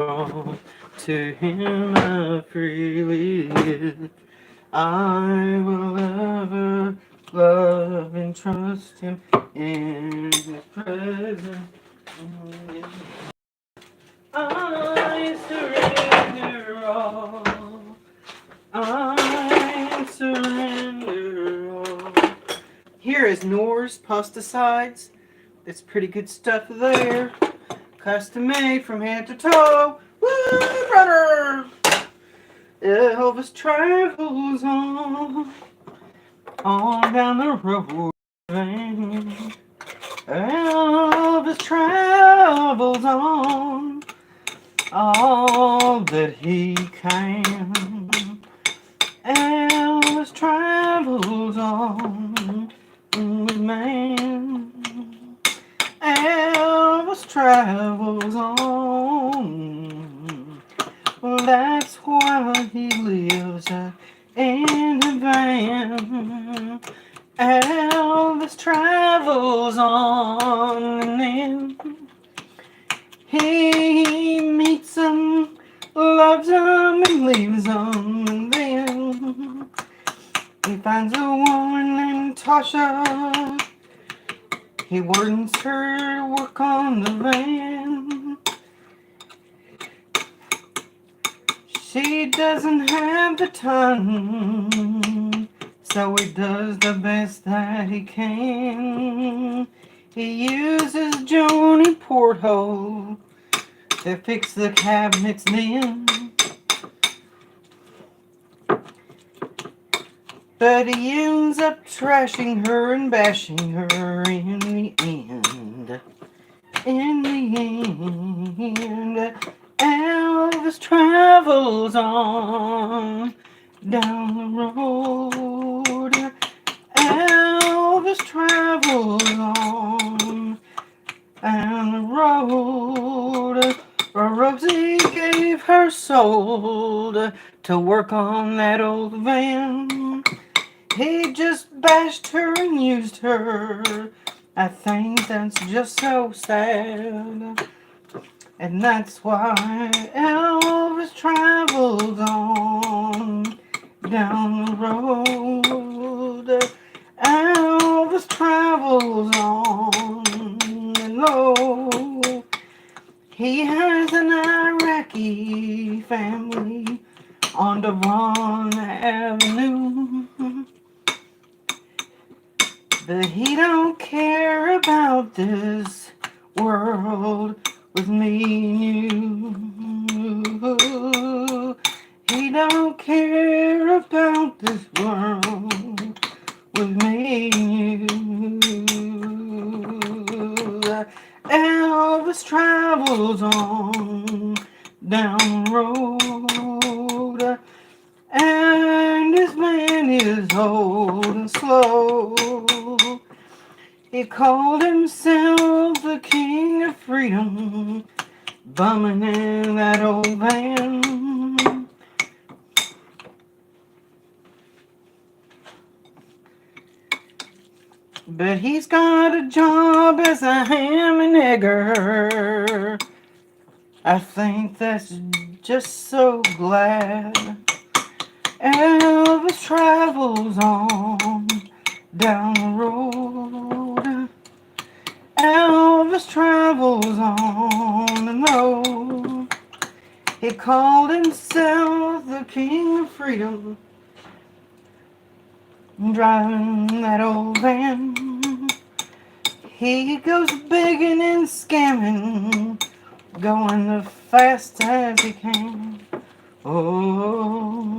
To him I freely give. I will ever love and trust him in his presence. I surrender all. I surrender all. Here is Nor's Pesticides. It's pretty good stuff there. Custom made from head to toe. Woo, brother! Elvis travels on down the road. Elvis travels on all that he can. Elvis travels on with man. Elvis travels on. Well, that's why he lives in a van. Elvis travels on, and then he meets them, loves them, and leaves them, and then he finds a woman named Tasha. He wants her to work on the van. She doesn't have the time, so he does the best that he can. He uses Joni Porthole to fix the cabinets then. But he ends up trashing her and bashing her in the end. In the end, Elvis travels on down the road. Elvis travels on down the road. Rosie gave her soul to work on that old van. He just bashed her and used her. I think that's just so sad. And that's why Elvis travels on down the road. Elvis travels on, and lo, he has an Iraqi family on Devon Avenue. But he don't care about this world with me and you. He don't care about this world with me and you. Elvis travels on down the road, and this man is old and slow. He called himself the king of freedom, bumming in that old van. But he's got a job as a ham and egger. I think that's just so glad. Elvis travels on down the road. Elvis travels on the road. He called himself the king of freedom, driving that old van. He goes begging and scamming, going as fast as he can. Oh,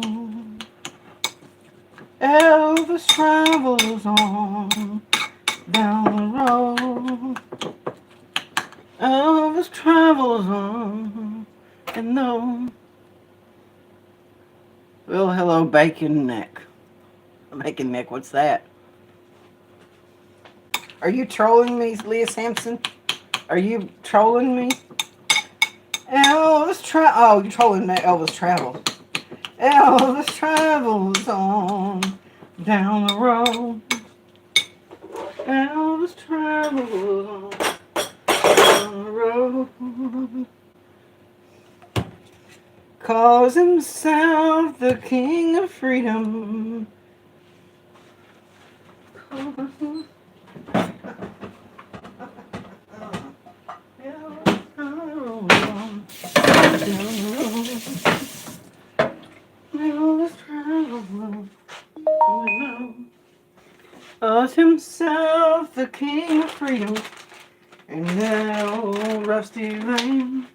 Elvis travels on down the road. Elvis travels on, and no. Well, hello, Bacon Neck. Bacon Neck, what's that? Are you trolling me, Leah Sampson? Are you trolling me? Oh, you're trolling me. Elvis Travel. Elvis travels on down the road. Elvis travels on down the road. calls himself the King of Freedom. Calls himself the King of Freedom. And that old rusty lane.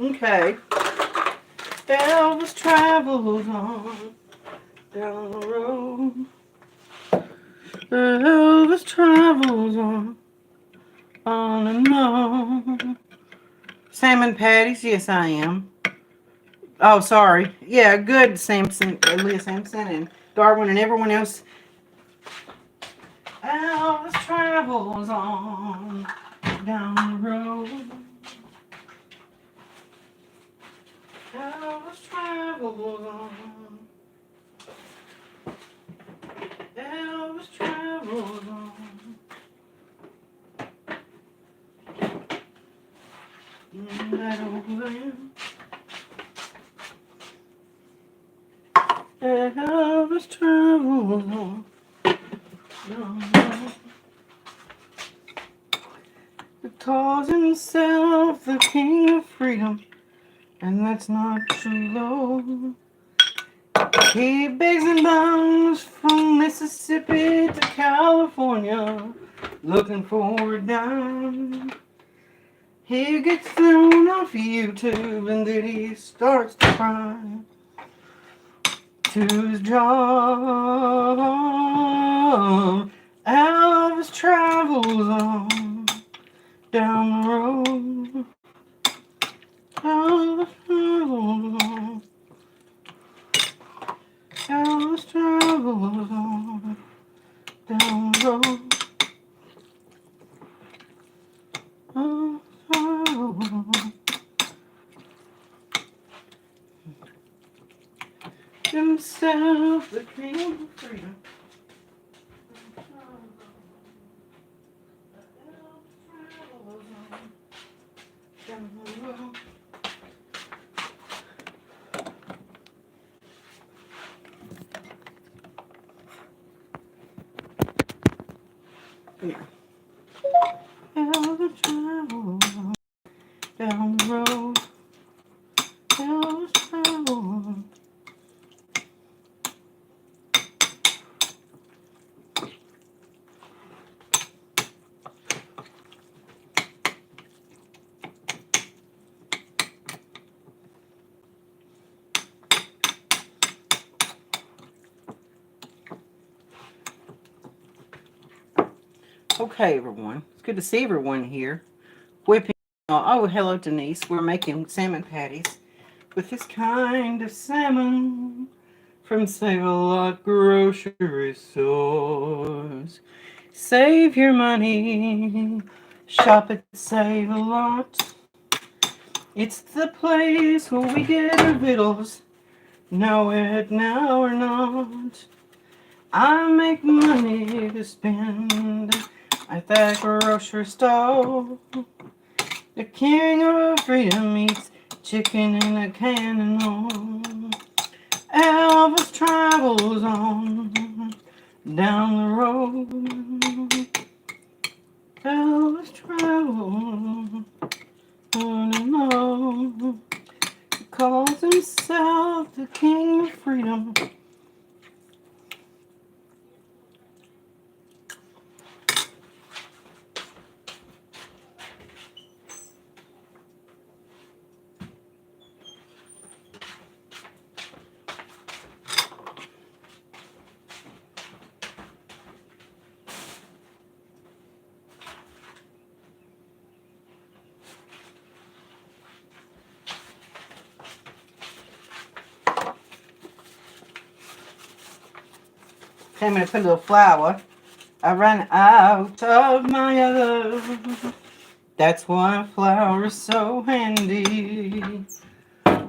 Okay. Elvis travels on down the road. Elvis travels on and on. Salmon patties, yes I am. Oh, sorry. Yeah, good Samson, Leah Sampson and Darwin and everyone else. Elvis travels on down the road. Elvis travels on. Elvis travels on. In that old land. Elvis travels on. He calls himself the King of Freedom, and that's not too low. He begs and bonds from Mississippi to California, looking for a dime. He gets thrown off YouTube and then he starts to cry. To his job, Elvis travels on down the road. Elvis travels on. Elvis travels on down the road. Elvis travels on. Himself the King of Freedom. Yeah. Elvis travels down the road. Elvis travels. Okay, everyone. It's good to see everyone here. Whipping. Oh, hello, Denise. We're making salmon patties with this kind of salmon from Save-A-Lot grocery stores. Save your money. Shop at Save-A-Lot. It's the place where we get our victuals. Know it now or not. I make money to spend at that grocery store. The King of Freedom eats chicken in a can and more. Elvis travels on down the road. Elvis travels on and on. He calls himself the King of Freedom. Okay, I'm going to put a little flour. I ran out of my love. That's why flour is so handy.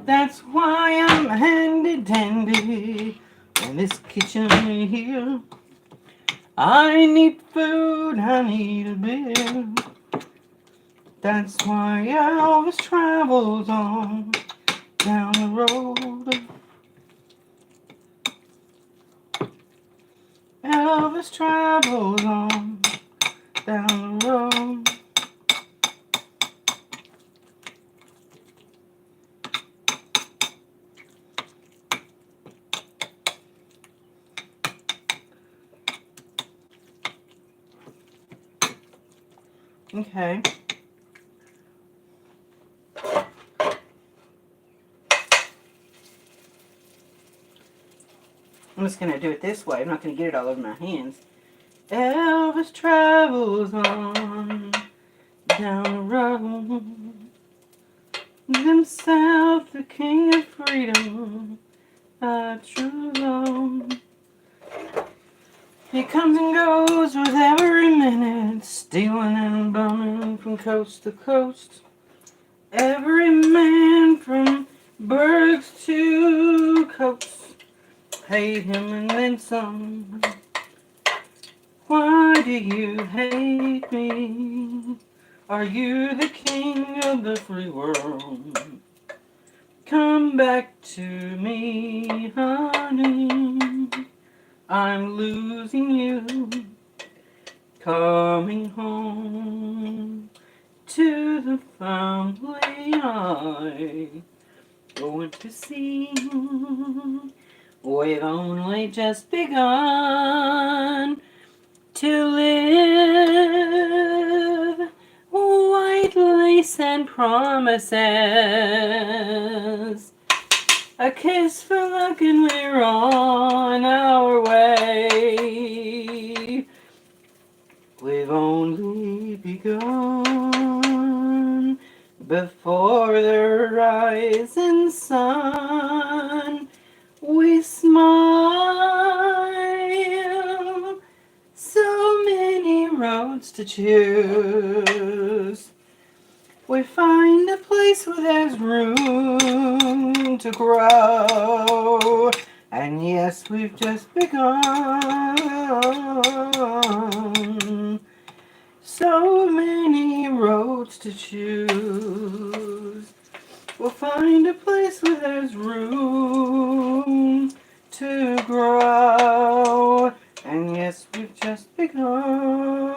That's why I'm handy dandy in this kitchen here. I need food, I need a bill. That's why Elvis travels on down the road. Elvis travels on down the road. Okay. I'm just going to do it this way. I'm not going to get it all over my hands. Elvis travels on down the road. Himself the king of freedom, a true love. He comes and goes with every minute, stealing and bumming from coast to coast. Every man from Bergs to coast hate him and then some. Why do you hate me? Are you the king of the free world? Come back to me, honey. I'm losing you. Coming home to the family I going to see. We've only just begun to live. White lace and promises. A kiss for luck and we're on our way. We've only begun before the rising sun. We smile, so many roads to choose. We find a place where there's room to grow. And yes, we've just begun. So many roads to choose. We'll find a place where there's room to grow. And yes, we've just begun.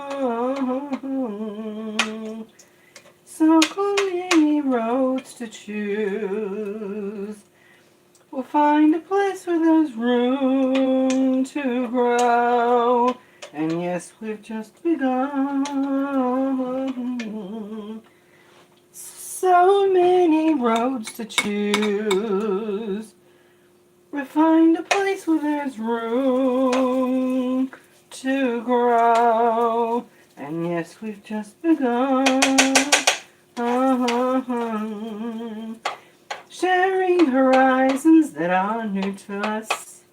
So many roads to choose. We'll find a place where there's room to grow. And yes, we've just begun. So many roads to choose. We'll find a place where there's room to grow. And yes, we've just begun. Sharing horizons that are new to us,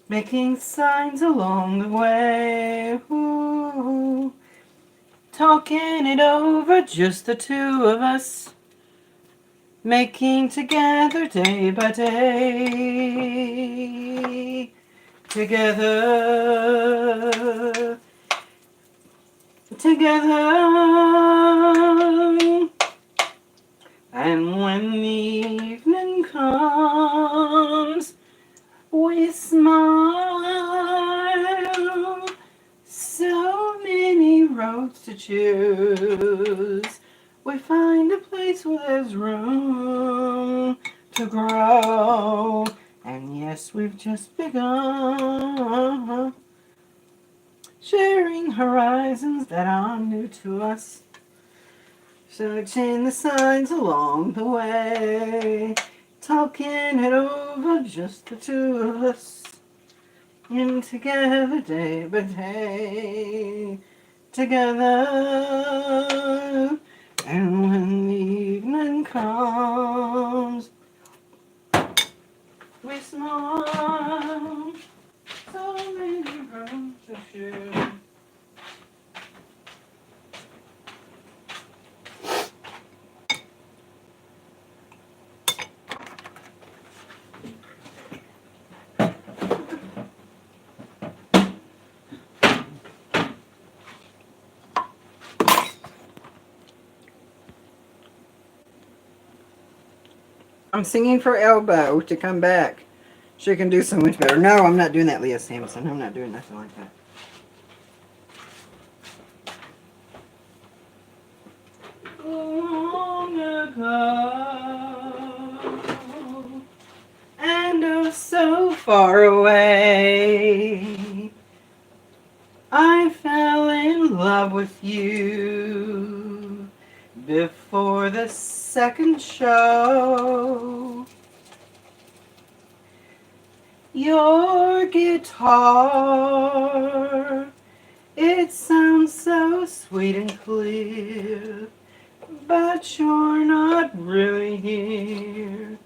making signs along the way. Ooh. Talking it over, just the two of us, making together day by day. Together. And when the evening comes, we smile. So many roads to choose. We find a place where there's room to grow. And yes, we've just begun. Sharing horizons that are new to us. Searching the signs along the way. Talking it over, just the two of us. And together day by day. Together. And when the evening comes, we smile. So many I'm singing for Elbow to come back. She can do so much better. No, I'm not doing that, Leah Sampson. I'm not doing nothing like that. Long ago, and oh so far away, I fell in love with you before the second show. Your guitar, it sounds so sweet and clear, but you're not really here.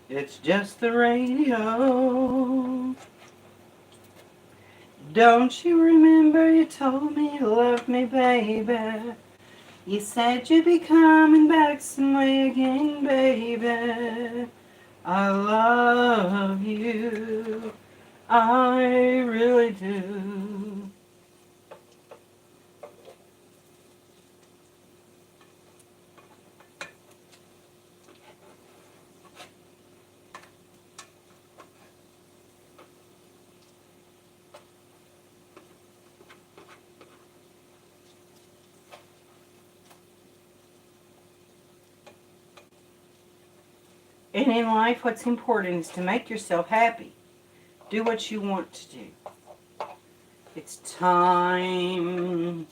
It's just the radio. Don't you remember you told me you loved me, baby? You said you'd be coming back some way again, baby. I love you. I really do. And in life, what's important is to make yourself happy. Do what you want to do. It's time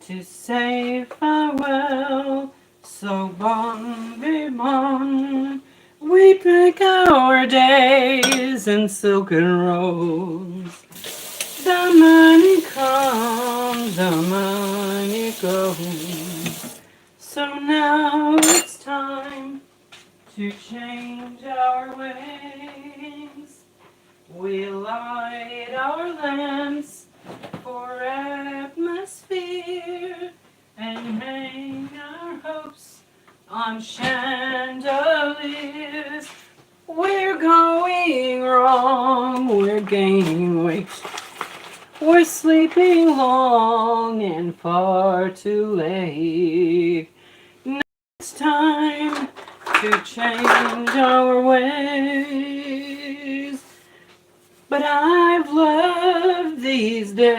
to say farewell. So bon vivant. We pick our days in silken rows. The money comes, the money goes. So now it's time to change our ways. We light our lamps for atmosphere and hang our hopes on chandeliers. We're going wrong, we're gaining weight. We're sleeping long and far too late. Now it's time to change our ways. But I've loved these days.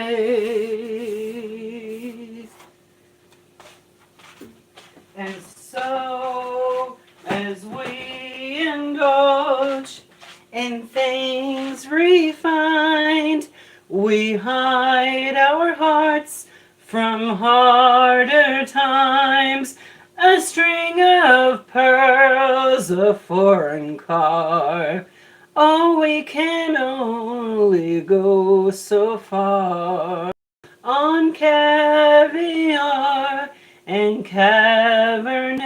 And so, as we indulge in things refined, we hide our hearts from harder times. A string of pearls, a foreign car. Oh, we can only go so far on caviar and Cabernet.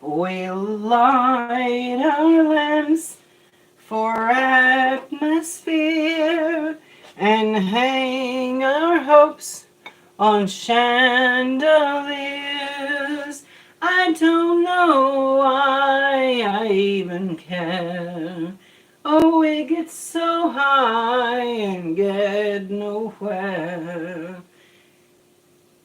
We light our lamps for atmosphere and hang our hopes on chandeliers. I don't know why I even care. Oh, we get so high and get nowhere.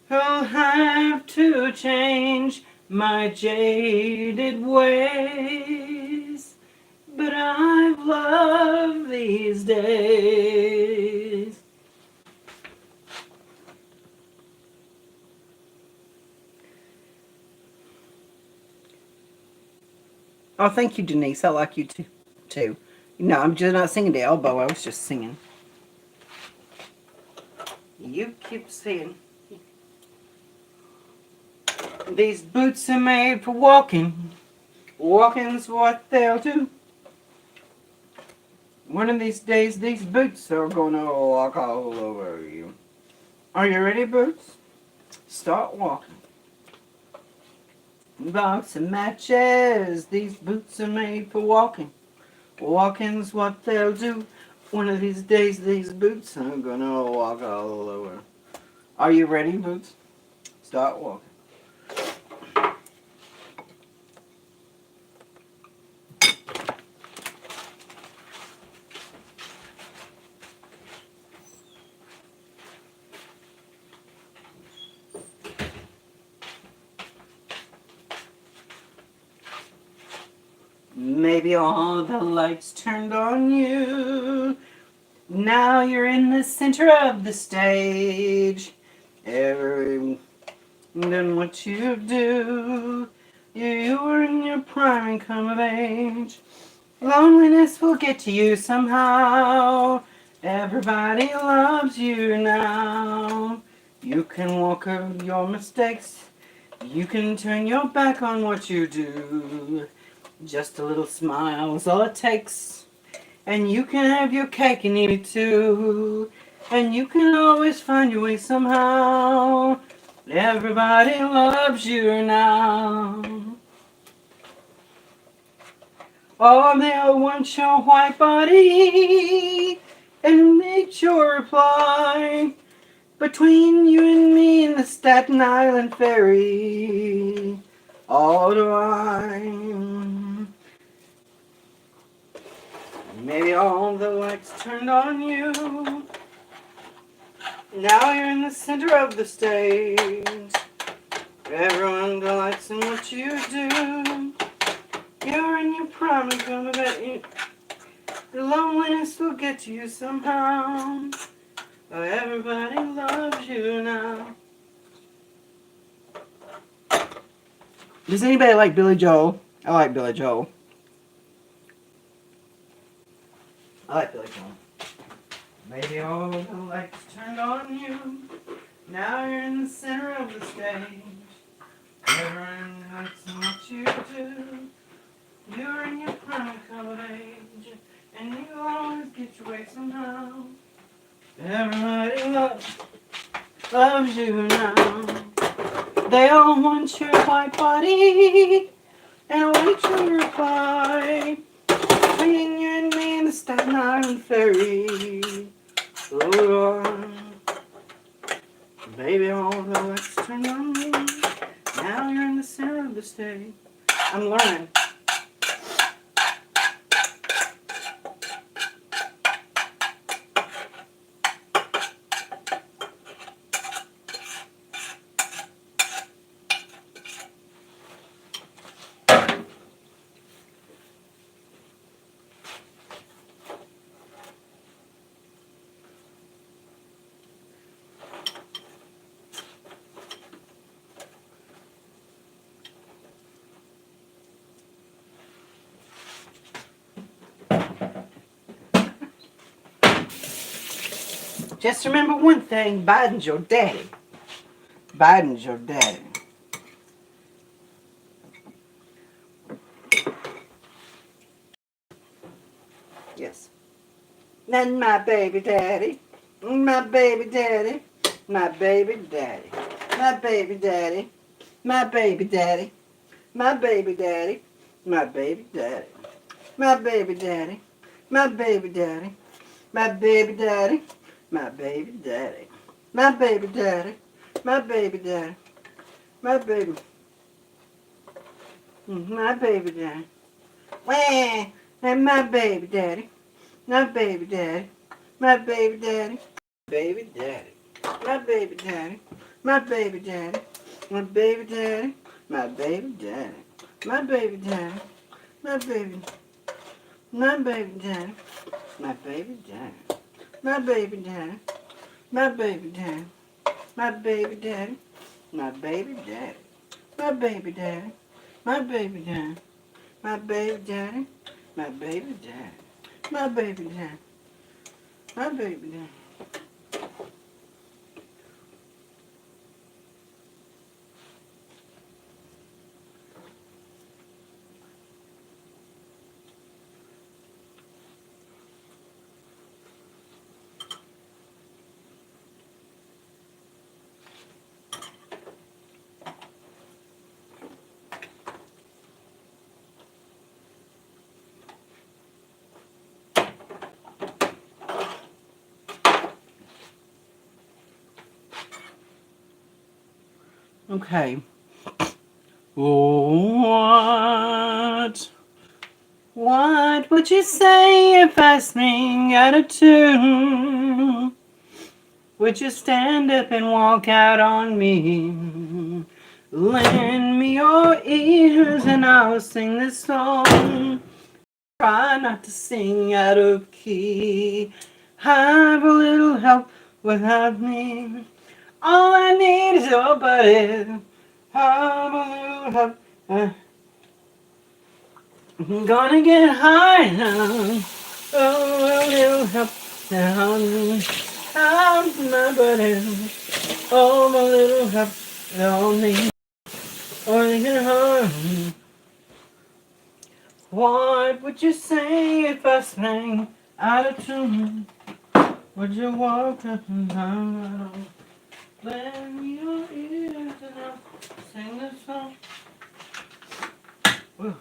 I'll have to change my jaded ways, but I've loved these days. Oh, thank you, Denise. I like you too. No, I'm just not singing to Elbow. I was just singing. You keep saying. These boots are made for walking. Walking's what they'll do. One of these days, these boots are gonna walk all over you. Are you ready, boots? Start walking. Box of matches. These boots are made for walking. Walking's what they'll do. One of these days, these boots are gonna walk all over. Are you ready, boots? Start walking. Maybe all the lights turned on you. Now you're in the center of the stage. Every then what you do, you're in your prime and come of age. Loneliness will get to you somehow. Everybody loves you now. You can walk over your mistakes. You can turn your back on what you do. Just a little smile is all it takes. And you can have your cake and eat it too. And you can always find your way somehow. Everybody loves you now. Oh, they'll want your white body and make your reply. Between you and me and the Staten Island ferry, all the while. Maybe all the lights turned on you. Now you're in the center of the stage. Everyone delights in what you do. You're in your prime and gonna bet you. The loneliness will get to you somehow. Oh, everybody loves you now. Does anybody like Billy Joel? I like Billy Joel. I like Billy Joel. Maybe all the lights turned on you. Now you're in the center of the stage. Everyone likes what you do. You're in your prime come of age. And you always get your way somehow. Everybody loves you now. They all want your white body and wait your reply. Between you and me and the Staten Island ferry. Oh, baby, all the lights turn on me. Now you're in the center of the stage. I'm learning. Just remember one thing, Biden's your daddy. Biden's your daddy. Yes. Then my baby daddy. My baby daddy. My baby daddy. My baby daddy. My baby daddy. My baby daddy. My baby daddy. My baby daddy. My baby daddy. My baby daddy. My baby daddy. My baby daddy. My baby daddy. My baby. My baby daddy. Wah! And my baby daddy. My baby daddy. My baby daddy. Baby daddy. My baby daddy. My baby daddy. My baby daddy. My baby daddy. My baby daddy. My baby. My baby daddy. My baby daddy. My baby daddy. My baby daddy. My baby daddy. My baby daddy. My baby daddy. My baby daddy. My baby daddy. My baby daddy. My baby daddy. My baby daddy. Okay. What? What would you say if I sang out of tune? Would you stand up and walk out on me? Lend me your ears and I'll sing this song. Try not to sing out of key. Have a little help without me. All I need is your buddy. Have a little help. I'm gonna get high now. Oh, a little help down. I'm my buddy. Oh, my little help on me. Or they get home. What would you say if I sang out of tune? Would you walk up and down? Lend me your ears and I'll sing this song. Ooh.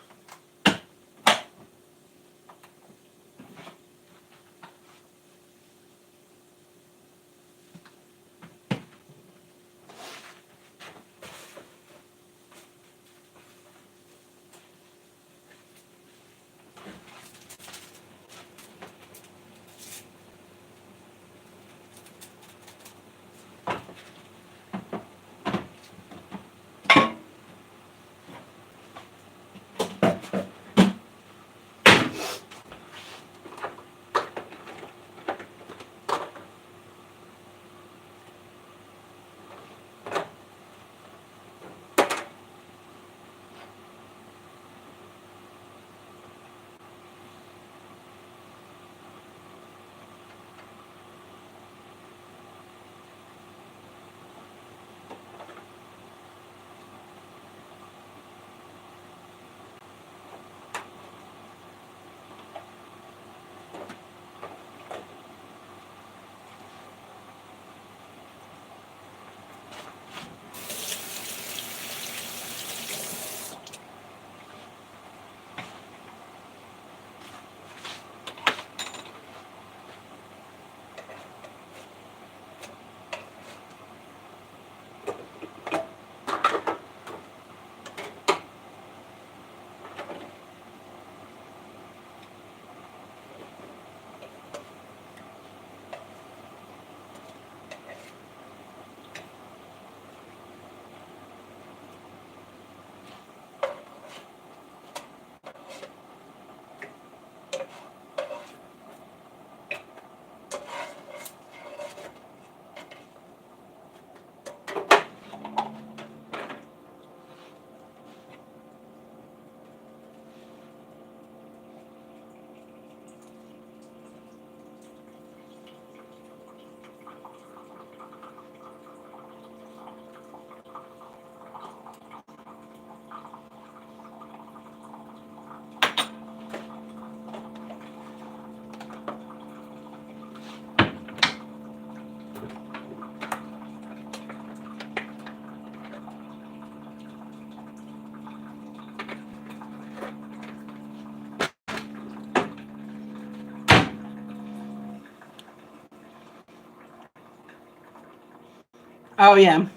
Oh yeah,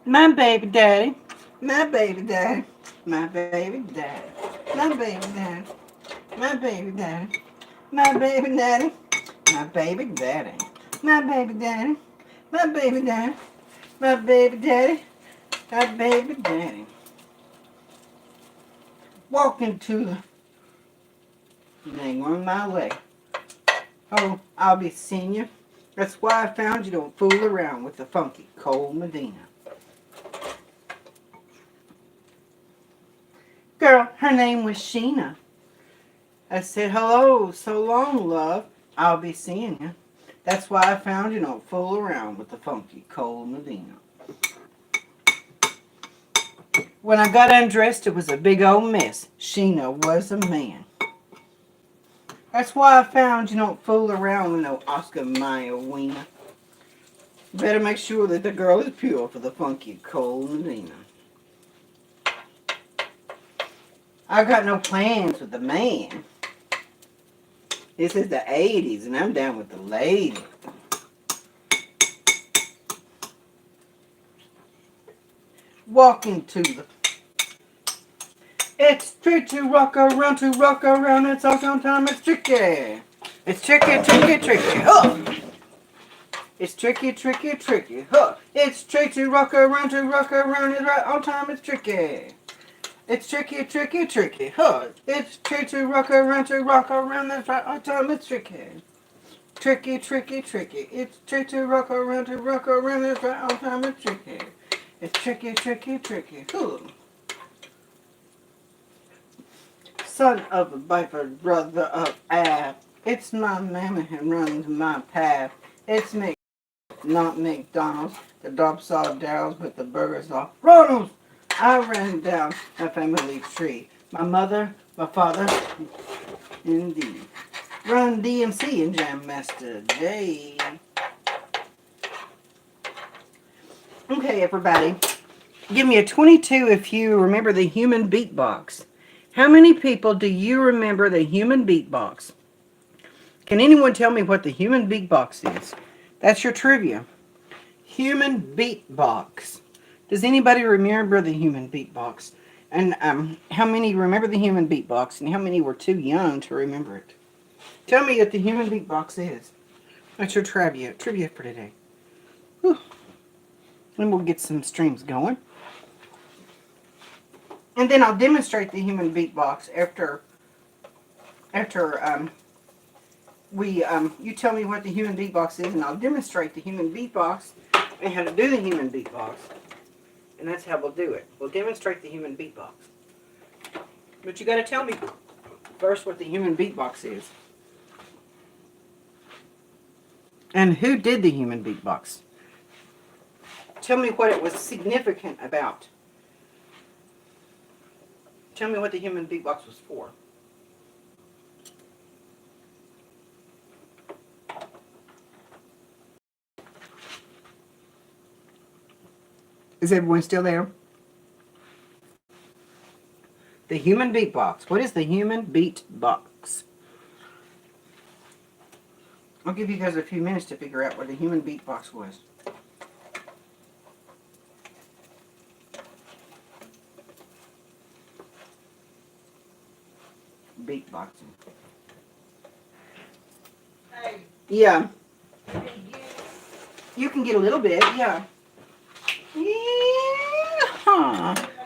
my baby daddy, my baby daddy, my baby daddy, my baby daddy, my baby daddy, my baby daddy, my baby daddy, my baby daddy, my baby daddy, my baby daddy, my baby daddy. Walking to the thing on my way. Oh, I'll be seeing you. That's why I found you don't fool around with the funky cold Medina. Girl, her name was Sheena. I said, hello, so long, love. I'll be seeing you. That's why I found you don't fool around with the funky cold Medina. When I got undressed, it was a big old mess. Sheena was a man. That's why I found you don't fool around with no Oscar Mayer wiener. Better make sure that the girl is pure for the funky cold Medina. I got no plans with the man. This is the 80s and I'm down with the lady. Walking to the... It's tricky to rock around, it's all time, it's tricky. It's tricky. Oh! It's tricky, tricky, tricky. Huh. It's tricky to rock around, it's right on time, it's tricky. It's tricky, tricky, tricky. Huh. It's tricky to rock around, that's right on time, it's tricky. Tricky, tricky, tricky. It's tricky to rock around, that's right on time, it's tricky. It's tricky, tricky, tricky. Huh. Son of a viper, brother of Ab. It's my mamma who runs my path. It's me, not McDonald's. The dog saw Daryl's, but the burger saw Ronald's. I ran down a family tree. My mother, my father, indeed. Run DMC and Jam Master J. Okay, everybody. Give me a 22 if you remember the human beatbox. How many people do you remember the human beatbox? Can anyone tell me what the human beatbox is? That's your trivia. Human beatbox. Does anybody remember the human beatbox? And how many remember the human beatbox and how many were too young to remember it? Tell me what the human beatbox is. That's your trivia for today. Whew. And we'll get some streams going. And then I'll demonstrate the human beatbox after you tell me what the human beatbox is, and I'll demonstrate the human beatbox and how to do the human beatbox. And that's how we'll do it. We'll demonstrate the human beatbox. But you got to tell me first what the human beatbox is. And who did the human beatbox? Tell me what it was significant about. Tell me what the human beatbox was for. Is everyone still there? The human beatbox. What is the human beatbox? I'll give you guys a few minutes to figure out what the human beatbox was. Beatboxing. Hey. Yeah. You can get a little bit, yeah. Yeah.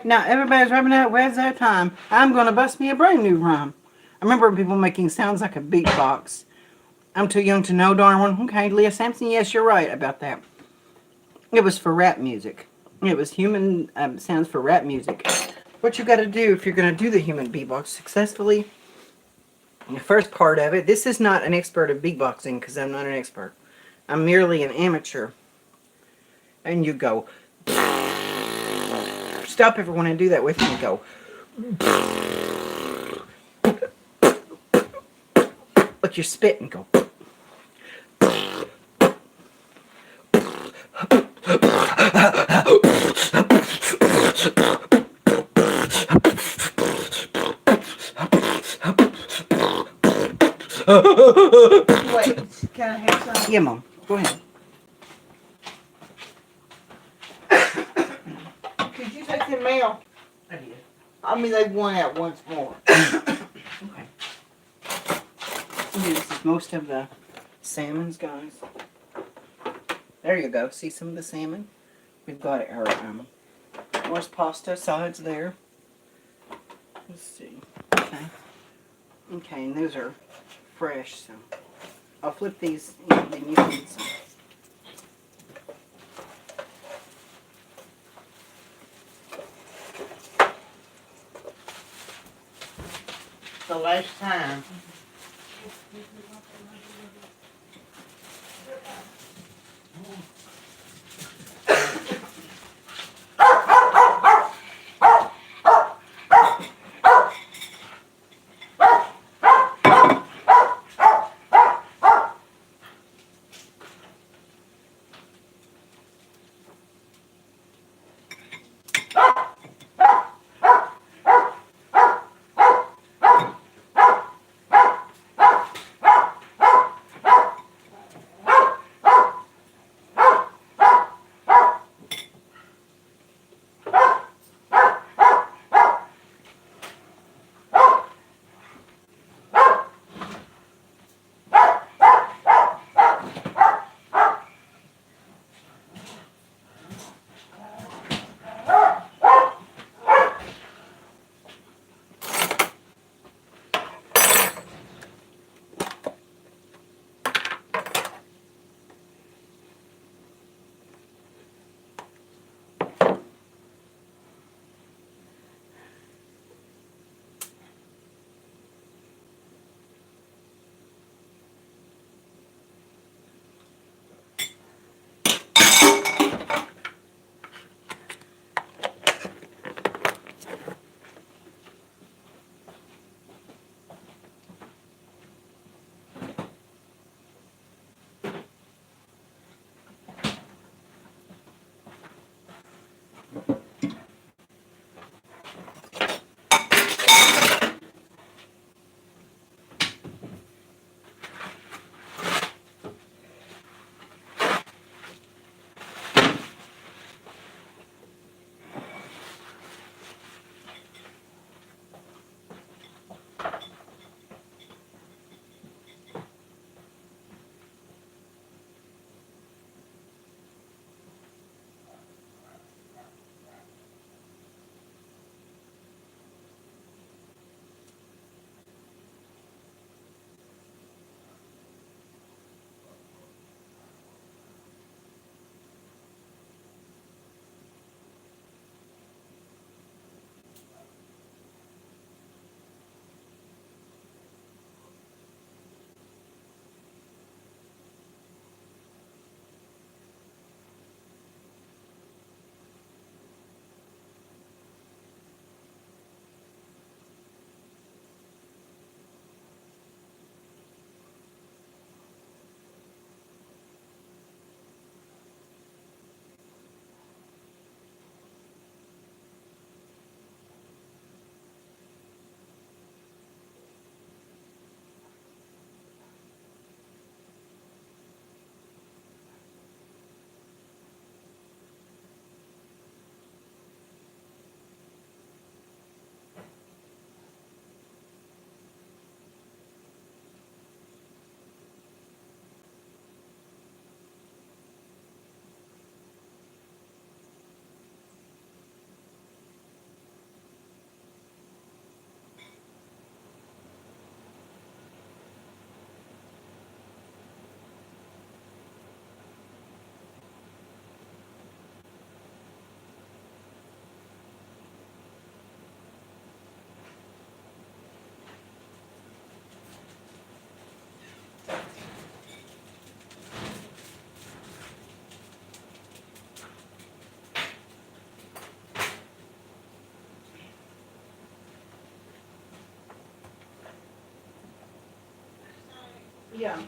Now everybody's rubbing out. Where's their time? I'm gonna bust me a brand new rhyme. I remember people making sounds like a beatbox. I'm too young to know, darn one. Okay, Leah Sampson. Yes, you're right about that. It was for rap music. It was human sounds for rap music. What you got to do if you're gonna do the human beatbox successfully? The first part of it. This is not an expert of beatboxing because I'm not an expert. I'm merely an amateur. And you go. Stop everyone and do that with me. Go. Like you're spitting. Go. Wait, can I have some? Yeah, Mom. Go ahead. Could you take the mail? I did. I mean, they won out once more. Okay. This is most of the salmons, guys. There you go. See some of the salmon? We've got our horse pasta sides there. Let's see. Okay. Okay, and those are fresh, so I'll flip these and then you can get some. The last time. Yeah.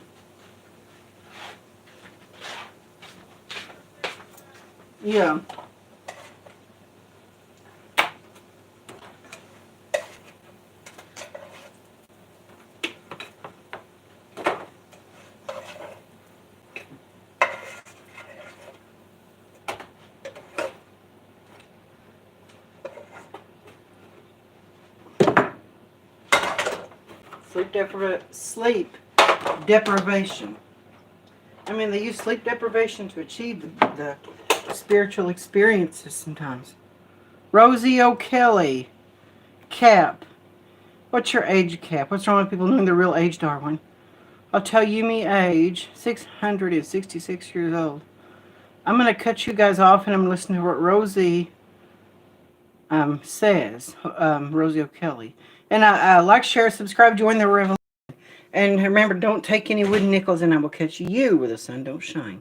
Yeah. Sleep deprivation. I mean, they use sleep deprivation to achieve the spiritual experiences sometimes. Rosie O'Kelly. Cap. What's your age, Cap? What's wrong with people knowing their real age, Darwin? I'll tell you me age. 666 years old. I'm going to cut you guys off and I'm going to listen to what Rosie says. Rosie O'Kelly. And I like, share, subscribe, join the revolution. And remember, don't take any wooden nickels and I will catch you where the sun don't shine.